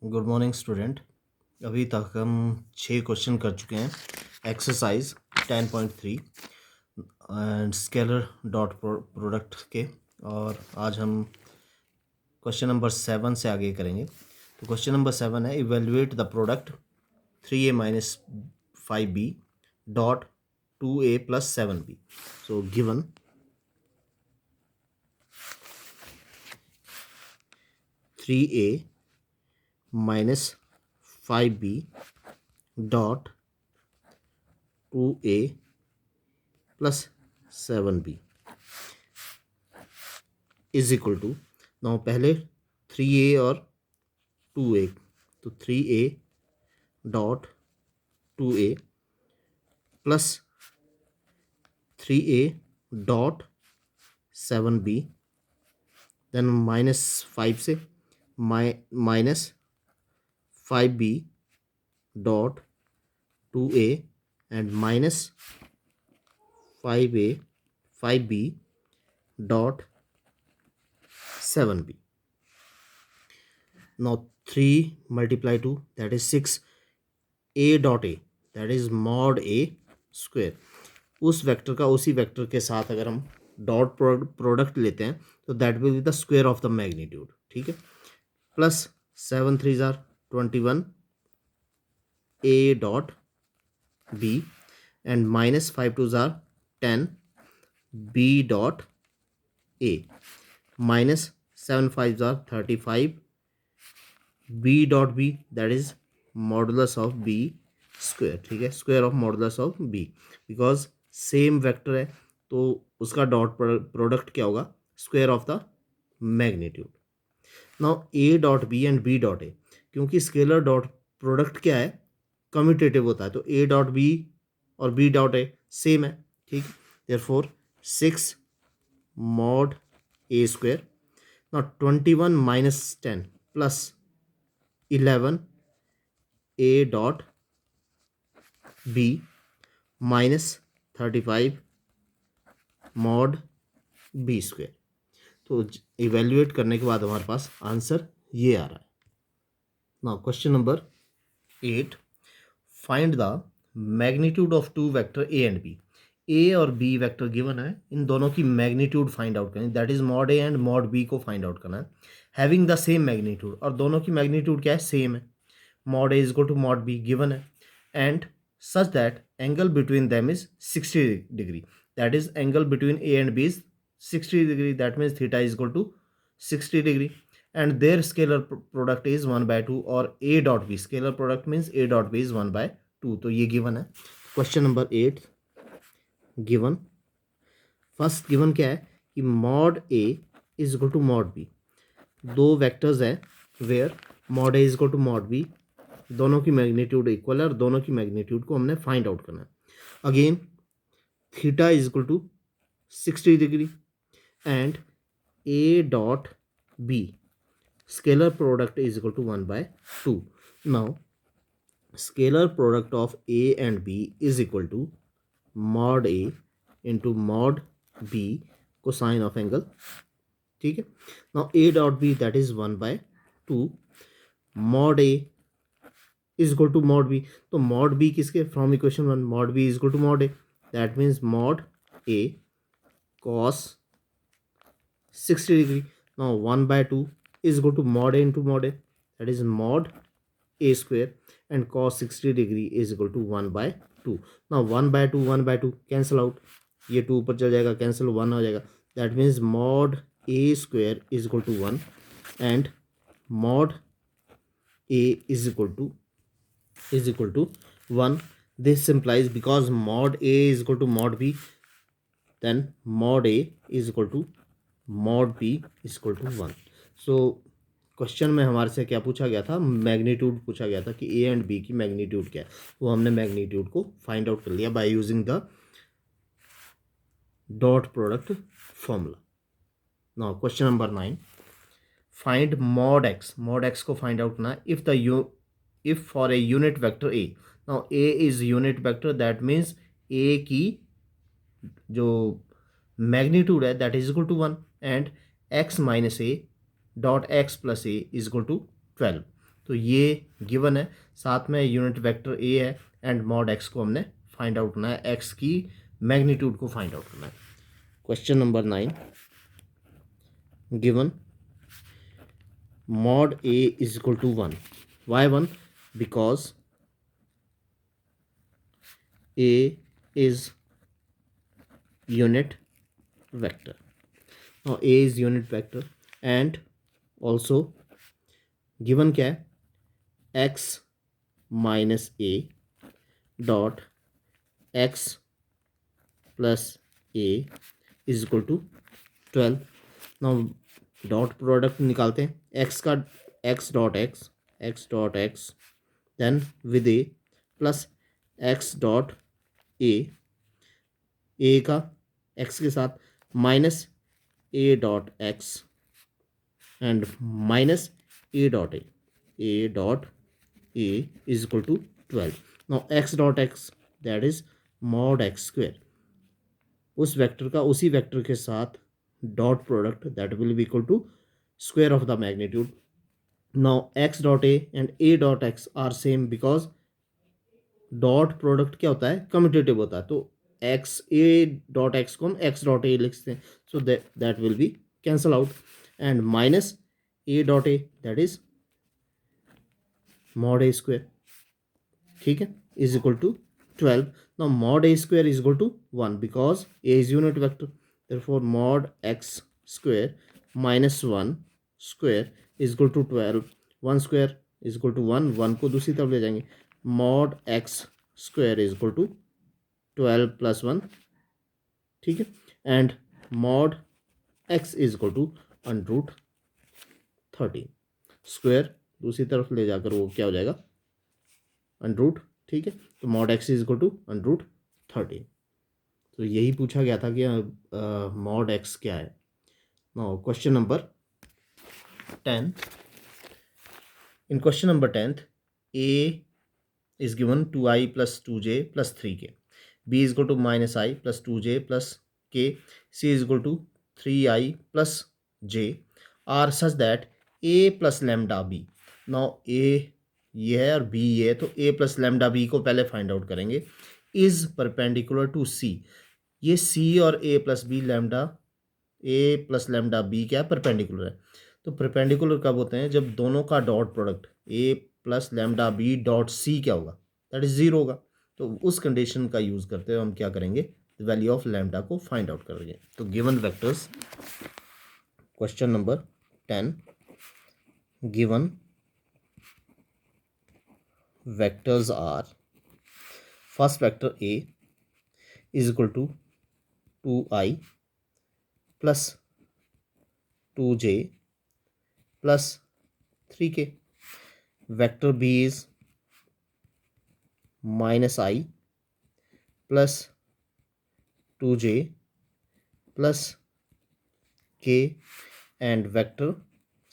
Good morning student. अभी तक हम 6 क्वेश्चन कर चुके हैं exercise 10.3 and scaler dot product के, और आज हम क्वेश्चन नंबर 7 से आगे करेंगे। तो क्वेश्चन नंबर 7 है, evaluate the product 3a minus 5b dot 2a plus 7b। So given 3a minus 5b dot 2a plus 7b is equal to, now पहले 3a और 2a, तो 3a dot 2a plus 3a dot 7b, then minus 5 से minus 5b dot 2a and minus 5b dot 7b. Now 3 multiply 2, that is 6. a dot a, that is mod a square. उस vector का उसी vector के साथ अगर हम dot product लेते हैं तो that will be the square of the magnitude, ठीक है। Plus 7 3 jar 21 a dot b and minus 5 2 jar 10 b dot a minus 7 5 jar 35 b dot b, that is modulus of b square, ठीक है, square of modulus of b, because same vector है तो उसका dot product क्या होगा, square of the magnitude. Now a dot b and b dot a, क्योंकि scaler dot product क्या है, कम्यूटेटिव होता है, तो a डॉट b और b डॉट a सेम है, ठीक। Therefore 6 mod a square. Now 21 minus 10 plus 11 a dot b minus 35 mod b square. तो इवेल्युएट करने के बाद हमारे पास आंसर ये आ रहा है। Now question number 8, find the magnitude of two vector a and b। a और b वेक्टर गिवन है, इन दोनों की मैग्नीट्यूड फाइंड आउट करनी, that is mod a and mod b को फाइंड आउट करना है, हैविंग द सेम मैग्नीट्यूड, और दोनों की मैग्नीट्यूड क्या है, सेम है। Mod a is equal to mod b given है, and such that angle between them is 60 degree, that is angle between a and b is 60 degree, that means theta is equal to 60 degree, and their scalar product is 1 by 2, or a dot b, scalar product means a dot b is 1 by 2, तो ये given है। Question number 8 given, first given क्या है कि mod a is equal to mod b, दो vectors हैं where mod a is equal to mod b, दोनों की मैग्नीट्यूड इक्वल है और दोनों की मैग्नीट्यूड को हमने फाइंड आउट करना है। Again theta is equal to 60 degree and A dot B, scalar product is equal to 1 by 2। Now scalar product of A and B is equal to mod A into mod B cosine of angle, ठीक है। Now A dot B that is 1 by 2, mod A is equal to mod B, तो mod B किसके, from equation 1 mod B is equal to mod A, that means mod A cos 60 degree. Now 1 by 2 is equal to mod A into mod A, that is mod A square, and cos 60 degree is equal to 1 by 2। नाउ 1 by 2 cancel out, ये 2 ऊपर चल जाएगा, cancel 1 हो जाएगा, that means mod A square is equal to 1 and mod A is equal to 1। This implies because mod a is equal to mod b, then mod a is equal to mod b is equal to 1। So question में हमारे से क्या पूछा गया था, magnitude पूछा गया था कि a एंड b की मैग्नीट्यूड क्या है, वो हमने मैग्नीट्यूड को फाइंड आउट कर लिया by using the dot product formula. Now question number 9, find mod x, mod x को फाइंड आउट करना है if for a unit vector a, now a is unit vector, that means a की जो magnitude है that is equal to 1 and x minus A dot X plus A is equal to 12, तो ये given है, साथ में unit vector A है and mod x को हमने फाइंड आउट करना है, एक्स की मैग्नीट्यूड को फाइंड आउट करना है। Question number 9 given mod a is equal to 1. Why 1? Because a is unit vector. Now a is unit vector and also given क्या है x minus a dot x plus a is equal to 12. Now dot product निकालते हैं, x का x dot x then with a plus x dot a का x के साथ minus a dot x and minus a dot a is equal to 12. Now x dot x that is mod x स्क्वेयर, उस vector का उसी vector के साथ dot product that will be equal to square of the magnitude. Now x dot a and a dot x are same because dot product क्या होता है, commutative होता है. तो एक्स ए डॉट एक्स को हम एक्स डॉट ए लिखते हैं, so that will be cancel out and minus A dot A that is mod A square. ठीक है, is equal to 12. Now mod A square is equal to 1 because A is unit vector, therefore mod X square minus 1 square is equal to 12. 1 square is equal to 1, 1 को दूसरी तरफ ले जाएंगे, mod X square is equal to 12 plus 1. ठीक है, and mod X is equal to under 13. Square दूसरी तरफ ले जाकर वो क्या हो जाएगा, अंडर. ठीक है, तो mod X is equal to under 13. तो यही पूछा गया था कि मॉड एक्स क्या है. Now question number 10. In question number 10 a is given 2i plus 2j plus 3k, b is equal to minus I plus 2j plus k, c is equal to 3i plus j are such that a plus lambda b. now a ये है और b ये है, तो a plus lambda b को पहले find out करेंगे. Is perpendicular to c, ये c और a plus lambda b क्या परपेंडिकुलर है. तो परपेंडिकुलर कब होते हैं, जब दोनों का dot product a plus lambda B dot C क्या होगा, दैट इज 0 होगा. तो उस कंडीशन का यूज़ करते हुए हम क्या करेंगे, वैल्यू ऑफ लैम्डा को फाइंड आउट करेंगे. तो given vectors, question number 10 given vectors are, first vector a is equal to 2i plus 2j plus 3k. Vector b is minus i plus 2j plus k and vector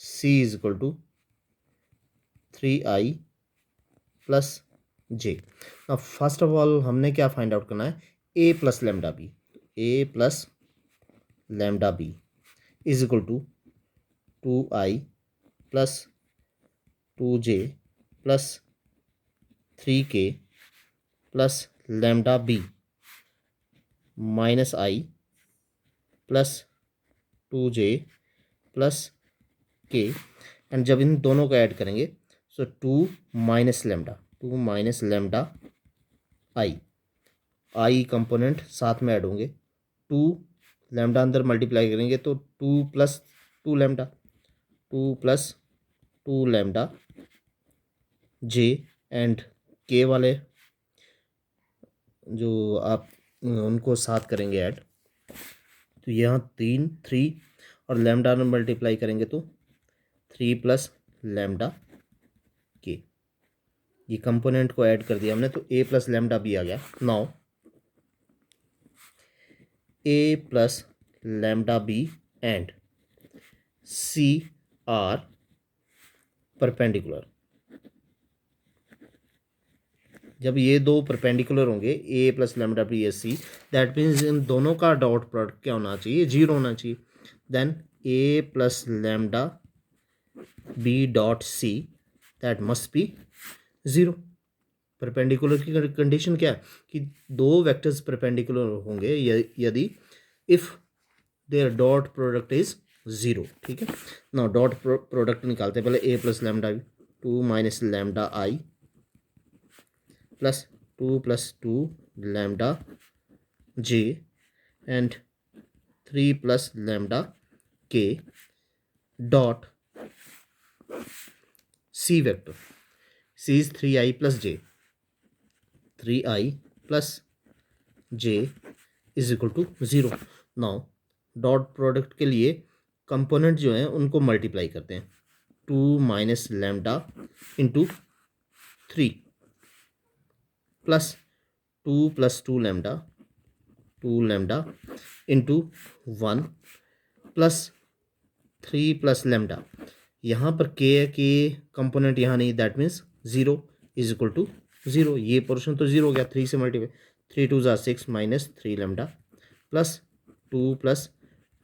c is equal to 3i plus j. अब first of all हमने क्या find out करना है, a plus lambda B. a plus lambda B is equal to 2i plus 2j plus 3k plus lambda B minus i plus 2j plus k. And जब इन दोनों को add करेंगे so 2 minus lambda i component साथ में add होंगे. 2 lambda अंदर multiply करेंगे तो 2 plus 2 lambda, 2 plus 2 lambda j and k वाले जो आप उनको साथ करेंगे ऐड, तो यहाँ 3 और लैम्डा में मल्टीप्लाई करेंगे तो 3 प्लस लैम्डा k. ये कंपोनेंट को ऐड कर दिया हमने तो a प्लस लैम्डा बी आ गया. Now a plus lambda B and c are perpendicular. जब ये दो परपेंडिकुलर होंगे a plus lambda B S C, that means इन दोनों का डॉट प्रोडक्ट क्या होना चाहिए, 0 होना चाहिए. Then a plus lambda B dot C that must be 0। Perpendicular की कंडीशन क्या है कि दो वेक्टर्स परपेंडिकुलर होंगे यदि if their dot product is 0। ठीक है ना, डॉट प्रोडक्ट निकालते हैं पहले। A plus lambda 2 minus lambda I plus 2 plus 2 lambda J and 3 plus lambda K dot C vector. C is 3i plus J, 3i plus J is equal to 0। Now dot product के लिए component जो हैं उनको multiply करते हैं। 2 minus lambda into 3 plus 2 lambda 2 lambda into 1 plus 3 plus lambda. यहाँ पर K है, के कंपोनेंट यहाँ नहीं, that means 0 is equal to 0। ये पोर्शन तो 0 हो गया, 3 से मल्टीप्लाई। 3 2 ज़ा 6 minus 3 lambda plus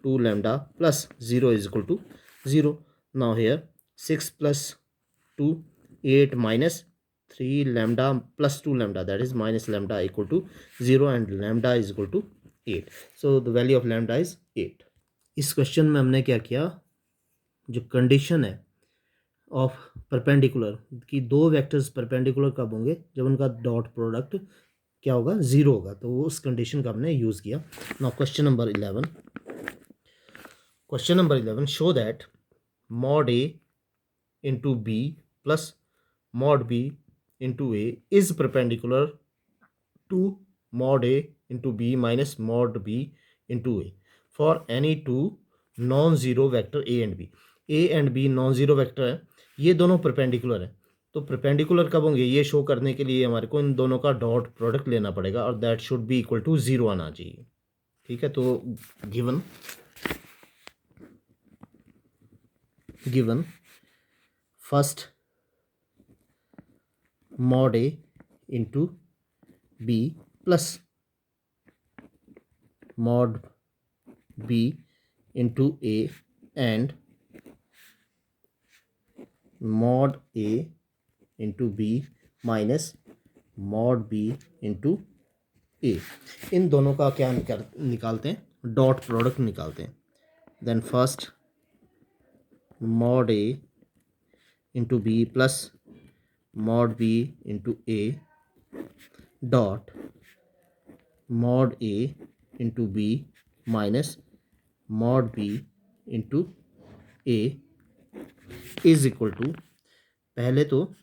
2 lambda plus 0 is equal to 0। Now here 6 plus 2 8 minus 3 lambda plus 2 lambda, that is minus lambda equal to 0 and lambda is equal to 8। So the value of lambda is 8। इस question में हमने क्या किया, जो condition है of perpendicular कि दो vectors perpendicular कब होंगे, जब उनका डॉट प्रोडक्ट क्या होगा, 0 होगा, तो उस कंडीशन का हमने यूज़ किया। Now question number 11 show that mod a into B plus mod b into a is perpendicular to mod a into B minus mod b into a for any two non zero vector A and B non zero vector है, ये दोनों perpendicular है। तो perpendicular कब होंगे, ये show करने के लिए हमारे को इन दोनों का डॉट प्रोडक्ट लेना पड़ेगा और that should be equal to 0 आना चाहिए। ठीक है, तो given first mod a into B plus mod b into a and mod a into B minus mod b into A. इन दोनों का क्या निकालते हैं, डॉट प्रोडक्ट निकालते हैं। Then first mod a into B plus mod b into A dot mod a into B minus mod b into A is equal to, पहले तो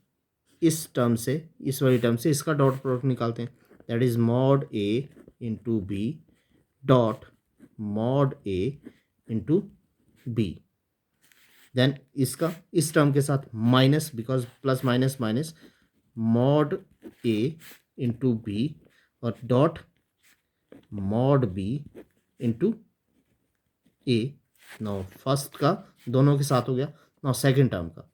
इस टर्म से, इस वाली टर्म से इसका डॉट प्रोडक्ट निकालते हैं, that is mod a into B dot mod a into B. Then इसका इस टर्म के साथ minus, because plus minus minus, mod a into B और dot mod b into A. Now first का दोनों के साथ हो गया। नाउ सेकेंड टर्म का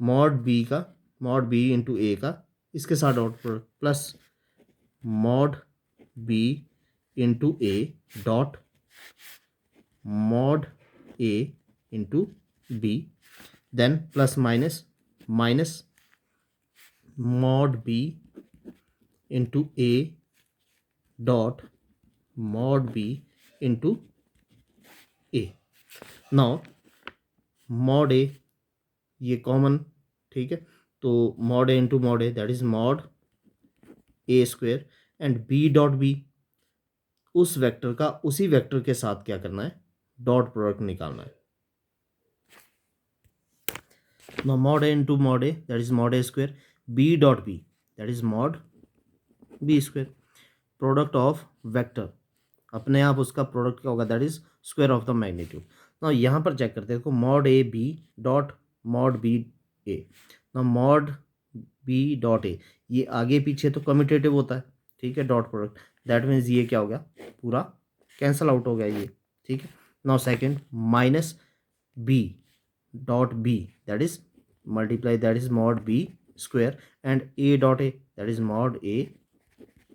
mod b इंटू ए का इसके साथ dot product plus mod b into A dot mod a into B. Then plus minus minus mod b into A dot mod b into A. Now mod a ये common, ठीक है, तो mod a into mod a that is mod a square and b dot B, उस vector का उसी vector के साथ क्या करना है, डॉट प्रोडक्ट निकालना है। Now mod a into mod a that is mod a square, b dot b that is mod b square. Product of vector अपने आप उसका प्रोडक्ट क्या होगा, that is square of the magnitude. ना यहाँ पर चेक करते हैं, देखो mod a b dot mod b a। ना mod b डॉट a ये आगे पीछे तो कम्यूटेटिव होता है, ठीक है, डॉट प्रोडक्ट, दैट मीन्स ये क्या हो गया, पूरा कैंसल आउट हो गया ये। ठीक है, now second minus b dot b that is multiply, that is mod b square and a dot a that is mod a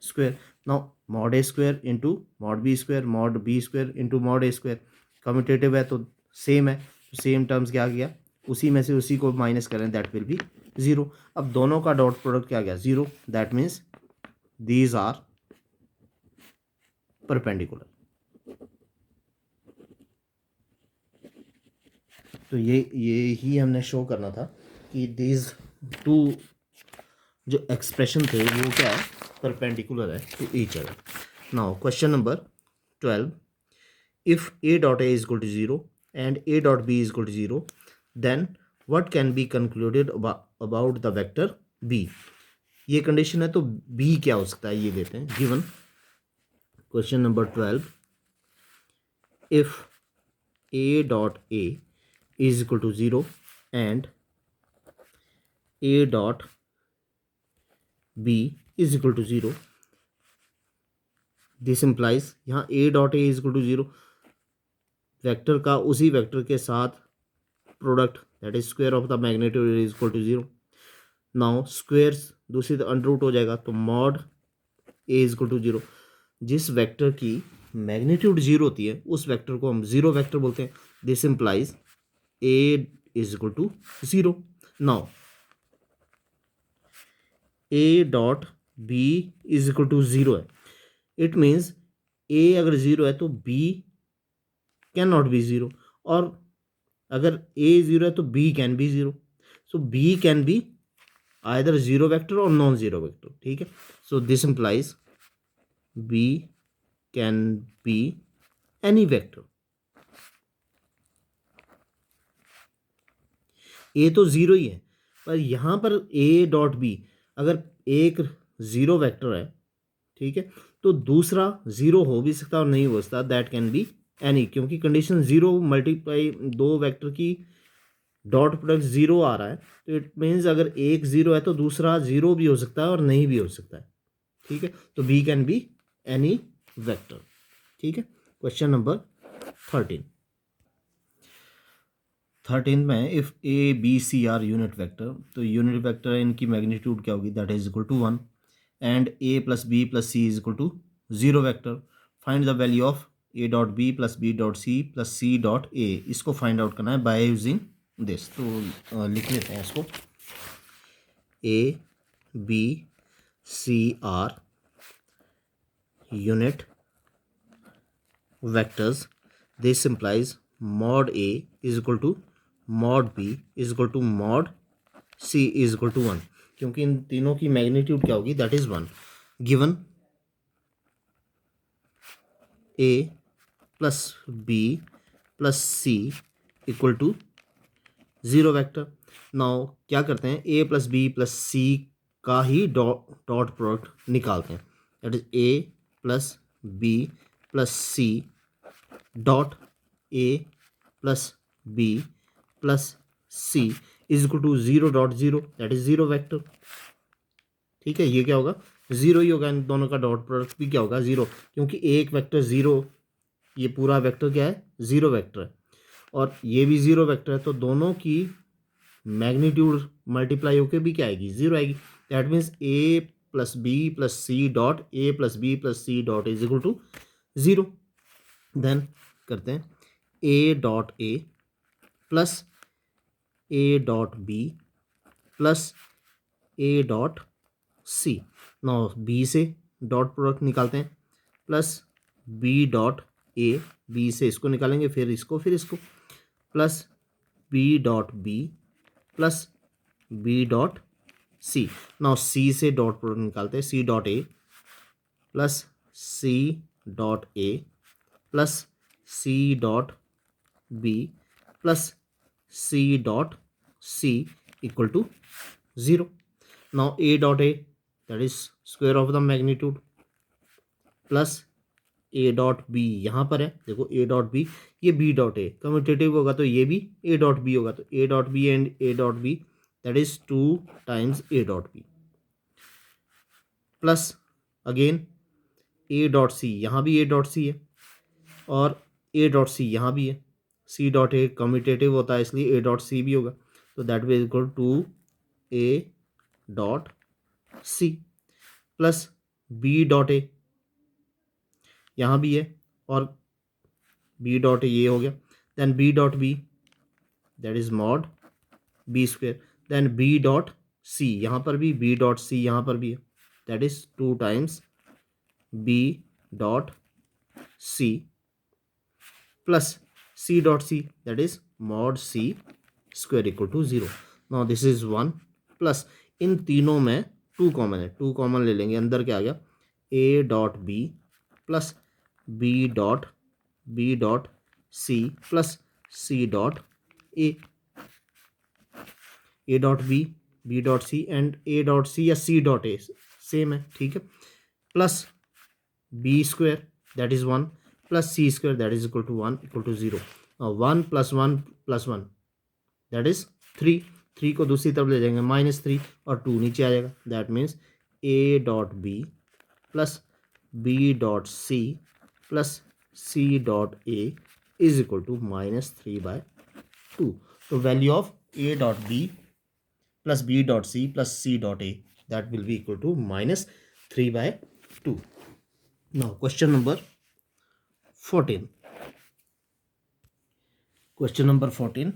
square. Now mod a square into mod b square, mod b square into mod a square, commutative है तो same है, तो same terms क्या आ गया, उसी में से उसी को माइनस करें, दैट विल बी 0। अब दोनों का डॉट प्रोडक्ट क्या गया 0, that means these are perpendicular. तो ये ही हमने शो करना था कि दीज टू जो एक्सप्रेशन थे वो क्या है, परपेंडिकुलर है to each other. Now question number 12, if a dot a is equal to 0 and a dot b is equal to 0, then what can be concluded about the vector b? ये condition है तो b क्या हो सकता है ये देते हैं given. Question number 12, if a dot a is equal to 0 and a dot b is equal to 0, this implies यहाँ a dot a is equal to 0 vector का उसी वेक्टर के साथ product that is square of the magnitude is equal to 0। Now squares दूसरी तो under root हो जाएगा, तो mod A is equal to 0। जिस वेक्टर की मैग्नीट्यूड 0 होती है उस वेक्टर को हम 0 वेक्टर बोलते हैं। This implies A is equal to 0। Now A dot B is equal to 0 है, इट मीन्स ए अगर 0 है तो बी कैन नॉट बी 0, और अगर ए 0 है तो B can be 0। So B can be either 0 vector और नॉन 0 वेक्टर, ठीक है। So this implies B can be any vector. A तो 0 ही है, पर यहाँ पर ए डॉट बी अगर एक 0 वेक्टर है, ठीक है, तो दूसरा 0 हो भी सकता और नहीं हो सकता, दैट कैन बी एनी, क्योंकि कंडीशन 0 मल्टीप्लाई दो वेक्टर की डॉट प्रोडक्ट 0 आ रहा है, तो इट मीन्स अगर एक 0 है तो दूसरा 0 भी हो सकता है और नहीं भी हो सकता है, ठीक है। तो B can be any vector, ठीक है। क्वेश्चन नंबर 13 में if A B C are unit vector, तो यूनिट वेक्टर है, इनकी मैग्नीट्यूड क्या होगी, that is equal to 1, and A plus B plus C is equal to 0 vector. Find the value of A dot B plus B dot C plus C dot A. इसको find out करना है by using this. तो लिख लेते हैं इसको, A B C are unit vectors, this implies mod a is equal to mod b is equal to mod c is equal to 1, क्योंकि इन तीनों की मैग्नीट्यूड क्या होगी, that is 1। Given a plus B plus C equal to 0 vector. Now क्या करते हैं, a plus B plus C का ही डॉट प्रोडक्ट निकालते हैं, that is a plus B plus C dot A plus B plus C is equal to 0 dot 0, that is 0 vector, ठीक है। ये क्या होगा, 0 ही होगा, इन दोनों का डॉट प्रोडक्ट भी क्या होगा 0, क्योंकि एक वेक्टर 0, ये पूरा वेक्टर क्या है 0 वेक्टर है, और ये भी 0 वेक्टर है, तो दोनों की मैग्नीट्यूड मल्टीप्लाई होकर भी क्या आएगी 0 आएगी। That means A plus B plus C dot A plus B plus C dot is equal to 0। Then करते हैं A dot A plus A dot B plus A dot C. Now B से dot product निकालते हैं, plus B dot A, B से इसको निकालेंगे, फिर इसको, फिर इसको, plus B dot B plus B dot C. Now C से डॉट प्रोडक्ट निकालते हैं, सी dot A plus C dot A plus C dot B plus C dot C equal to 0। Now A dot A that is square of the magnitude plus A dot B, यहाँ पर है देखो A dot B, ये B dot A commutative होगा तो ये भी A dot B होगा, तो A dot B and A dot B that is 2 times A dot B plus again A dot C, यहाँ भी ए डॉट सी है और ए डॉट सी यहाँ भी है, सी डॉट ए कम्यूटेटिव होता है इसलिए ए डॉट सी भी होगा, तो that will equal to A dot C plus B dot A, यहाँ भी है और बी डॉट ए ये हो गया, then B dot B that is mod B square, then B dot C, यहाँ पर भी बी डॉट सी यहाँ पर भी है, that is 2 times B dot C plus C dot C, that is mod C square equal to 0. Now this is 1 plus इन तीनों में 2 कॉमन है, 2 कॉमन ले लेंगे, अंदर क्या आ गया A dot B plus B dot C plus C dot A, A dot B dot C and A dot C या सी डॉट ए सेम है, ठीक है, plus B square that is 1 plus C square that is equal to 1 equal to 0. 1 plus 1 plus 1 that is 3, 3 को दूसरी तरफ ले जाएंगे -3 और 2 नीचे आ जाएगा, that means A dot B plus B dot C plus C dot A is equal to -3/2. तो value of A dot B plus B dot C plus C dot A that will be equal to -3/2. Now question number 14. Question number 14.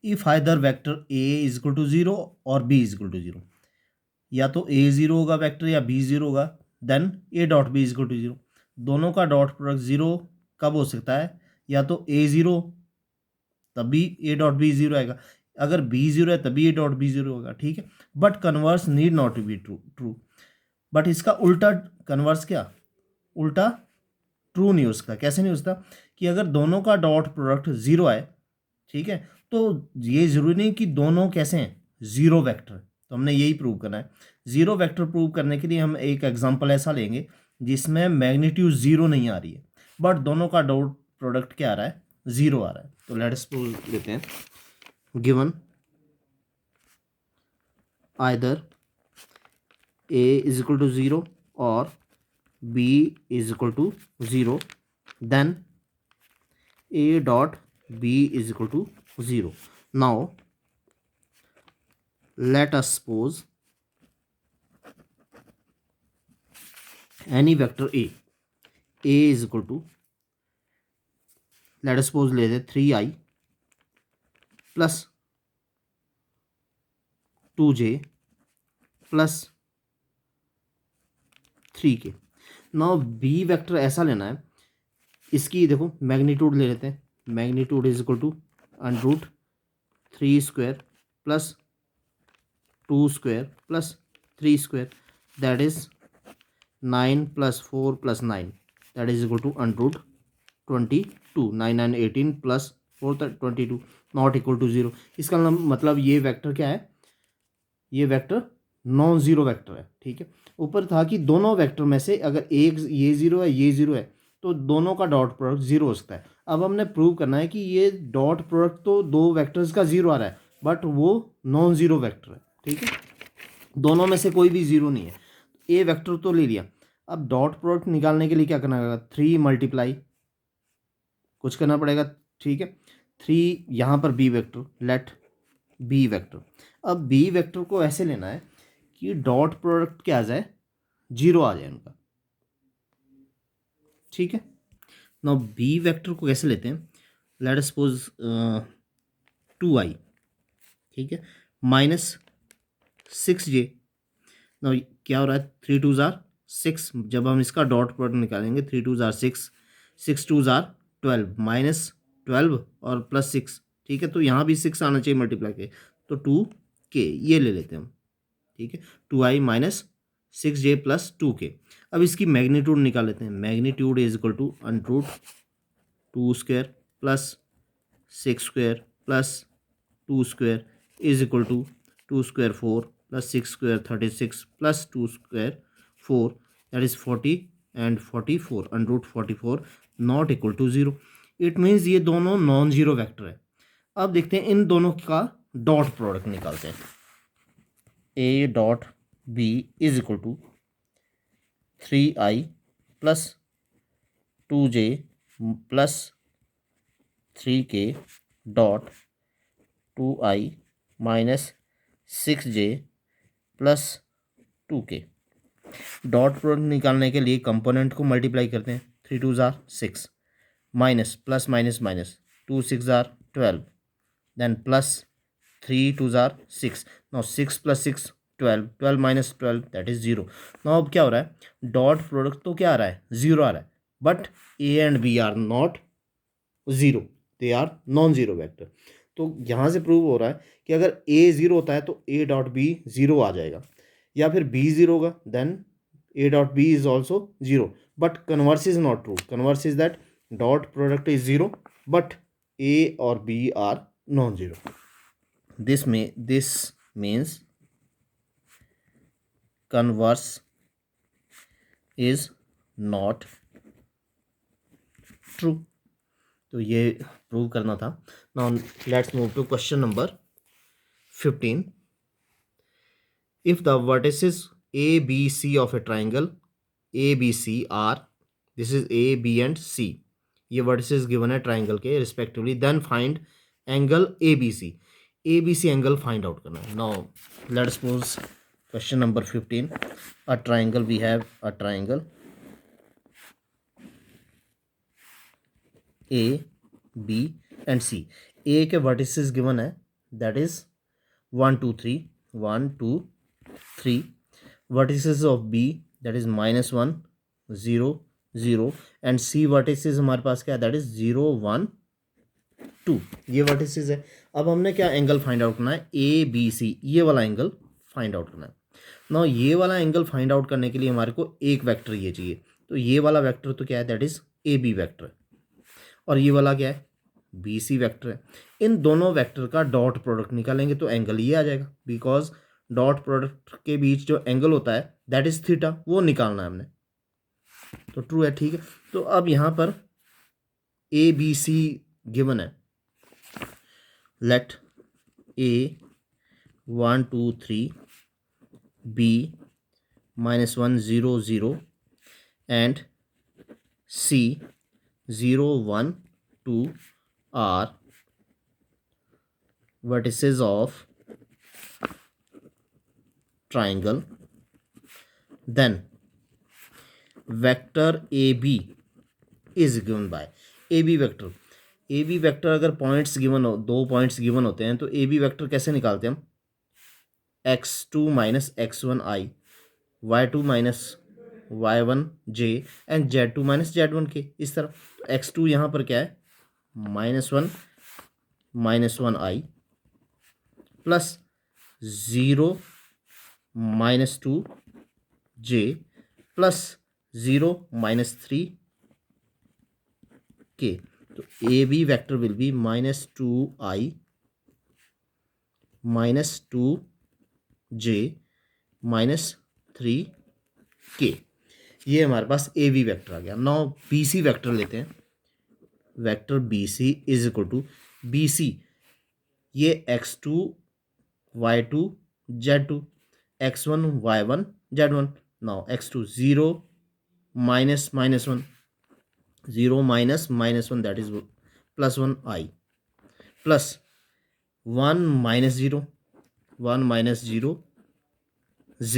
If either vector A is equal to 0 और B is equal to 0, या तो A 0 होगा vector या B 0 होगा, then A dot B is equal to 0. दोनों का dot product 0 कब हो सकता है, या तो A 0 तभी A डॉट B 0 आएगा, अगर B 0 है तभी A डॉट B 0 होगा, ठीक है, but converse need not to be true. But इसका उल्टा कन्वर्स क्या, उल्टा ट्रू नहीं उसका, कैसे नहीं उसका, कि अगर दोनों का डॉट प्रोडक्ट 0 आए, ठीक है, तो ये ज़रूरी नहीं कि दोनों कैसे हैं 0 वेक्टर, तो हमने यही प्रूव करना है. 0 वेक्टर प्रूव करने के लिए हम एक एग्जांपल ऐसा लेंगे जिसमें मैग्नीट्यूड 0 नहीं आ रही है बट दोनों का डॉट प्रोडक्ट क्या आ रहा है 0 आ रहा है. तो लेट अस प्रूव लेते हैं, given either A is equal to 0 और B is equal to 0, then A dot B is equal to 0. Now let us suppose any vector A is equal to, let us suppose ले दे 3i plus 2j plus 3k. Now B vector ऐसा लेना है, इसकी देखो magnitude ले लेते हैं, magnitude is equal to under 3 square plus 2 square plus 3 square that is 9 plus 4 plus 9 that is equal to under 22. 9 9 18 plus 4 22 not equal to 0. इसका मतलब ये वेक्टर क्या है, ये वेक्टर नॉन ज़ीरो वेक्टर है, ठीक है. ऊपर था कि दोनों वेक्टर में से अगर एक ये 0 है ये 0 है तो दोनों का डॉट प्रोडक्ट 0 हो सकता है. अब हमने प्रूव करना है कि ये डॉट प्रोडक्ट तो दो वेक्टर्स का 0 आ रहा है बट वो नॉन ज़ीरो वेक्टर है, ठीक है, दोनों में से कोई भी 0 नहीं है. ए वेक्टर तो ले लिया, अब डॉट प्रोडक्ट निकालने के लिए क्या करना पड़ेगा, 3 मल्टीप्लाई कुछ करना पड़ेगा, ठीक है, 3 यहाँ पर B vector, let B vector. अब बी वेक्टर को ऐसे लेना है कि डॉट प्रोडक्ट क्या आ जाए 0 आ जाए उनका, ठीक है. नाउ बी वेक्टर को कैसे लेते हैं, लेट अस सपोज 2i, ठीक है, माइनस 6j. नाउ क्या हो रहा है 3 2 ज़ार 6, जब हम इसका डॉट प्रोडक्ट निकालेंगे 3 2 ज़ार 6 6 2 ज़ार 12 माइनस 12 और प्लस 6, ठीक है, तो यहाँ भी 6 आना चाहिए मल्टीप्लाई के, तो 2k ये ले लेते हैं हम, ठीक है, 2i minus 6j plus 2k. अब इसकी मैग्नीट्यूड निकाल लेते हैं, magnitude is equal to under 2 square plus 6 square plus 2 square is equal to 2 square 4 plus 6 square 36 plus 2 square 4 that is 40 and 44 under 44 not equal to 0. It means ये दोनों non zero vector है. अब देखते हैं इन दोनों का डॉट प्रोडक्ट निकालते हैं. A dot B is equal to 3i plus 2j plus 3k dot 2i minus 6j plus 2k. Dot product निकालने के लिए कंपोनेंट को मल्टीप्लाई करते हैं, 3 2 ज़ार 6 माइनस प्लस माइनस माइनस 2 6 ज़ार 12 then plus 3 2s are 6. Now 6 plus 6 12, 12 minus 12 that is 0. Now अब क्या हो रहा है, डॉट प्रोडक्ट तो क्या आ रहा है, 0 आ रहा है, but A and B are not 0, they are non zero vector. तो यहाँ से प्रूव हो रहा है कि अगर ए 0 होता है तो ए डॉट बी 0 आ जाएगा, या फिर बी 0 होगा then A dot B is also 0. But converse is not true. Converse is that dot product is 0 but A और B are non zero. this means converse is not true. तो ये prove करना था. Now let's move to question number 15. If the vertices A B C of a triangle A B C are, this is A B and C, ये vertices given है triangle के respectively, then find angle A B C. A B C angle find out करना है. Now let's suppose question number 15, a triangle, we have a triangle A B and C. A के vertices given है that is 1 2 3, 1 2 3. Vertices of B that is -1 0 0 and C vertices हमारे पास क्या है, that is 0 1 2. ये vertices है. अब हमने क्या एंगल फाइंड आउट करना है, ए बी सी, ये वाला एंगल फाइंड आउट करना है. नाउ ये वाला एंगल फाइंड आउट करने के लिए हमारे को एक वेक्टर ये चाहिए. तो ये वाला वेक्टर तो क्या है, that is A B vector, और ये वाला क्या है, बी सी वेक्टर है. इन दोनों वेक्टर का डॉट प्रोडक्ट निकालेंगे तो एंगल ये आ जाएगा, बिकॉज डॉट प्रोडक्ट के बीच जो एंगल होता है दैट इज थीटा, वो निकालना है हमने. तो ट्रू है, ठीक है. तो अब यहाँ पर ए बी सी गिवन है. Let A 1 2 3, B -1 0 0 and C 0 1 2 are vertices of triangle. Then vector AB is given by AB vector. AB vector अगर पॉइंट्स गिवन हो, 2 पॉइंट्स गिवन होते हैं, तो AB वेक्टर कैसे निकालते हैं हम, x2 minus x1 i, y2 minus y1 j and z2 minus z1 k, इस तरह. x2 यहाँ पर क्या है, -1 -1 i plus 0 -2 j plus 0 -3 k. तो A B vector will be -2i -2 j -3 k. ये हमारे पास ए बी वैक्टर आ गया. नाउ बी सी वैक्टर लेते हैं. Vector B C is equal to B C, ये x2 y2 z2, x1 y1 z1. Now x2 0 minus -1 0 minus -1 that is +1 i plus 1 -0 1 -0 j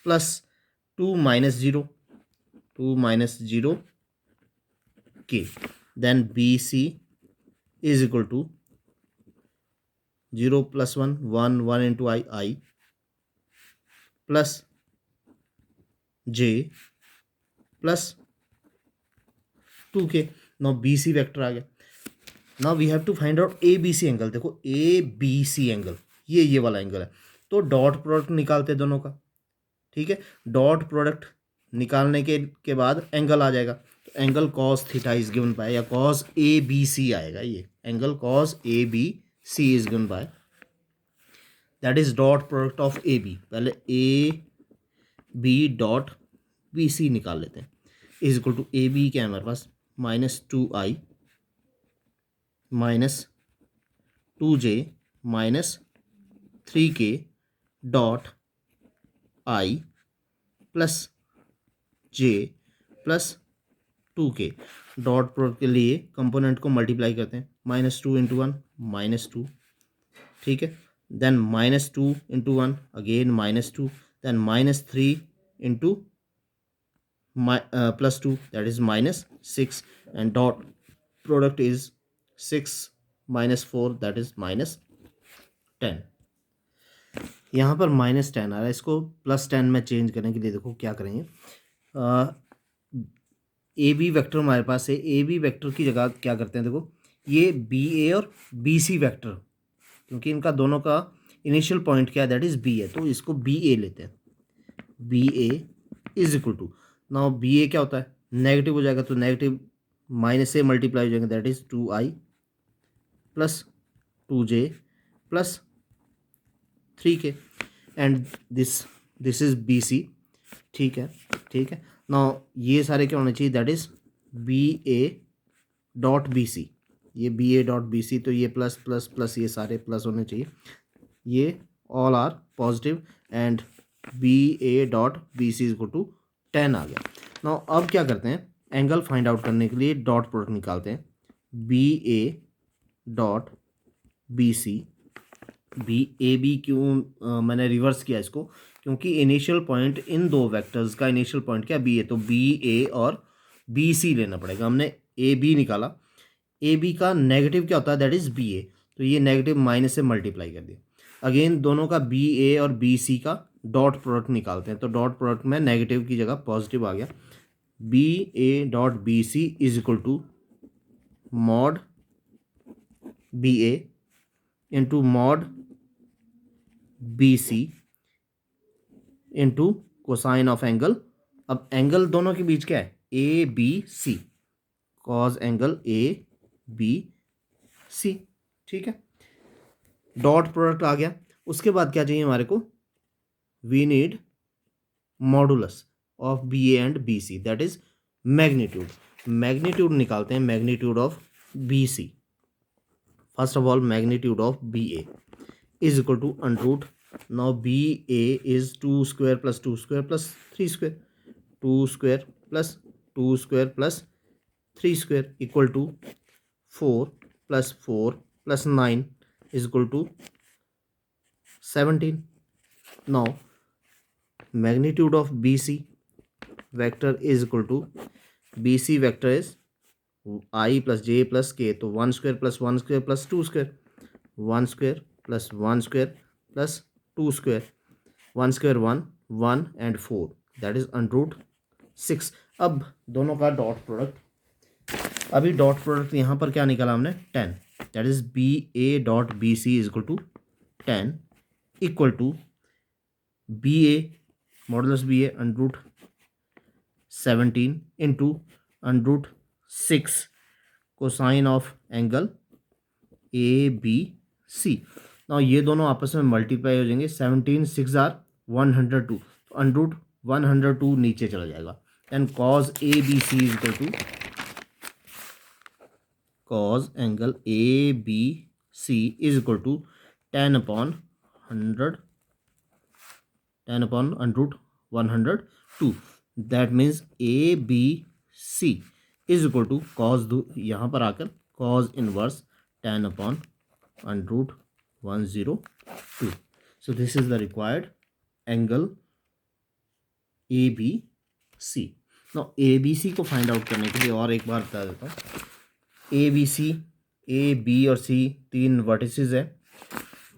plus 2 -0 2 -0 k. Then BC is equal to 0 plus 1 1 1 into I plus j plus 2k. now BC vector आ गया. now we have to find out ABC angle. देखो ABC angle ये वाला angle है, तो dot product निकालते दोनों का, ठीक है. डॉट प्रोडक्ट निकालने के बाद एंगल आ जाएगा. Angle cos theta is given by, या कॉस ए बी सी आएगा. ये angle cos A B C is given by, that is dot product of A B. पहले A B dot B C निकाल लेते हैं. Is equal to A B क्या है हमारे पास, -2i -2j -3k dot i plus j plus 2k. Dot product के लिए कंपोनेंट को मल्टीप्लाई करते हैं. -2 इंटू 1 -2, ठीक है. Then -2 into 1 again -2, then -3 into +2 that is -6 and dot product is 6 -4 that is -10. 10। यहाँ पर -10 आ रहा है, इसको +10 में चेंज करने के लिए देखो क्या करेंगे। ए बी वेक्टर हमारे पास है, ए बी वेक्टर की जगह क्या करते हैं, देखो ये बी ए और बी सी वेक्टर, क्योंकि इनका दोनों का इनिशियल पॉइंट क्या है, दैट इज़ बी है, तो इसको बी ए लेते हैं। B A is equal to, now B A क्या होता है, नेगेटिव हो जाएगा, तो नेगेटिव माइनस से मल्टीप्लाई हो जाएंगे, that is 2i plus 2j plus 3k and this is B C. ठीक है, ठीक है। नाउ ये सारे क्या होने चाहिए, that is B A dot B C, ये B A dot B C, तो ये प्लस प्लस प्लस ये सारे प्लस होने चाहिए, ये all are positive and B A dot B C is equal to 10 आ गया। नाउ अब क्या करते हैं, एंगल फाइंड आउट करने के लिए डॉट प्रोडक्ट निकालते हैं, B A dot B C. B A B क्यों मैंने रिवर्स किया इसको, क्योंकि इनिशियल पॉइंट इन दो वेक्टर्स का इनिशियल पॉइंट क्या बी है, तो बी ए और बी सी लेना पड़ेगा। हमने ए बी निकाला, ए बी का नेगेटिव क्या होता है, दैट इज़ बी ए, तो ये नेगेटिव माइनस से मल्टीप्लाई कर दिया। अगेन दोनों का बी ए और बी सी का डॉट प्रोडक्ट निकालते हैं, तो डॉट प्रोडक्ट में नेगेटिव की जगह पॉजिटिव आ गया, B A dot B C is equal to mod B A into mod B C into cosine of angle. अब एंगल दोनों के बीच क्या है, A B C, cos angle A B C. ठीक है, डॉट प्रोडक्ट आ गया। उसके बाद क्या चाहिए हमारे को, we need modulus of B A and B C, that is magnitude. Magnitude निकालते हैं, magnitude of B C. First of all magnitude of B A is equal to under root, now B A is 2 square plus 2 square plus 3 square, 2 square plus 2 square plus 3 square equal to 4 plus 4 plus 9 is equal to 17. Now magnitude of BC vector is equal to, BC vector is I plus j plus k, तो 1 square plus 1 square plus 2 square, 1 square plus 1 square plus 2 square, 1 square 1 1 and 4, that is under root 6। अब दोनों का dot product, अभी dot product यहाँ पर क्या निकाला हमने, 10, that is B A dot B C is equal to 10 equal to B A modulus B A under root 17 into under root 6 cosine of angle A B C. ना ये दोनों आपस में मल्टीप्लाई हो जाएंगे, 17 6 आर 102, तो अंडरूट 102 नीचे चला जाएगा, and cos A B C is equal to, cos angle A B C is equal to 10 upon 100, 10 upon under root 102, that means A B C is equal to cos, यहाँ पर आकर cos inverse 10 upon under root 102. So this is the required angle ABC. Now ABC को find out करने के लिए और एक बार बता देता हूँ, ABC, A, B और C तीन वर्टिसेस है,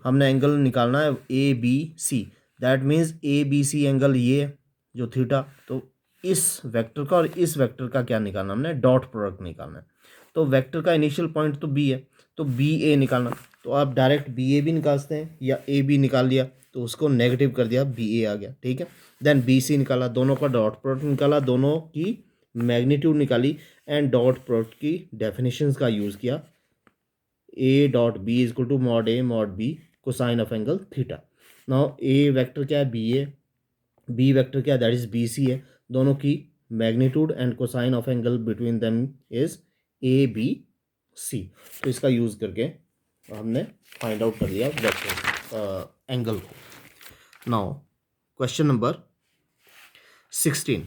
हमने एंगल निकालना है ABC, that means ABC angle ये जो थीटा, तो इस वेक्टर का और इस वेक्टर का क्या निकालना, हमने डॉट प्रोडक्ट निकालना है। तो वेक्टर का इनिशियल पॉइंट तो B है, तो बी ए निकालना, तो आप डायरेक्ट बी ए भी निकाल सकते हैं या ए बी निकाल लिया, तो उसको नेगेटिव कर दिया, बी ए आ गया। ठीक है, देन बी सी निकाला, दोनों का डॉट प्रोडक्ट निकाला, दोनों की मैग्नीट्यूड निकाली एंड डॉट प्रोडक्ट की डेफिनेशंस का यूज़ किया, A dot B is equal to mod A mod B cosine of angle theta. Now A vector क्या है, बी ए, बी वेक्टर क्या है, दैट इज बी सी है, दोनों की magnitude and cosine of angle between them is A B C. तो इसका use करके हमने फाइंड आउट कर लिया वेक्टर एंगल को। Now question number 16,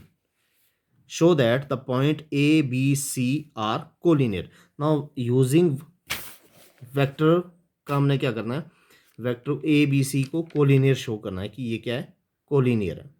show that the point A B C are collinear. Now using vector का हमने क्या करना है, वेक्टर ए बी सी को कोलिनियर शो करना है कि ये क्या है, कोलिनियर है।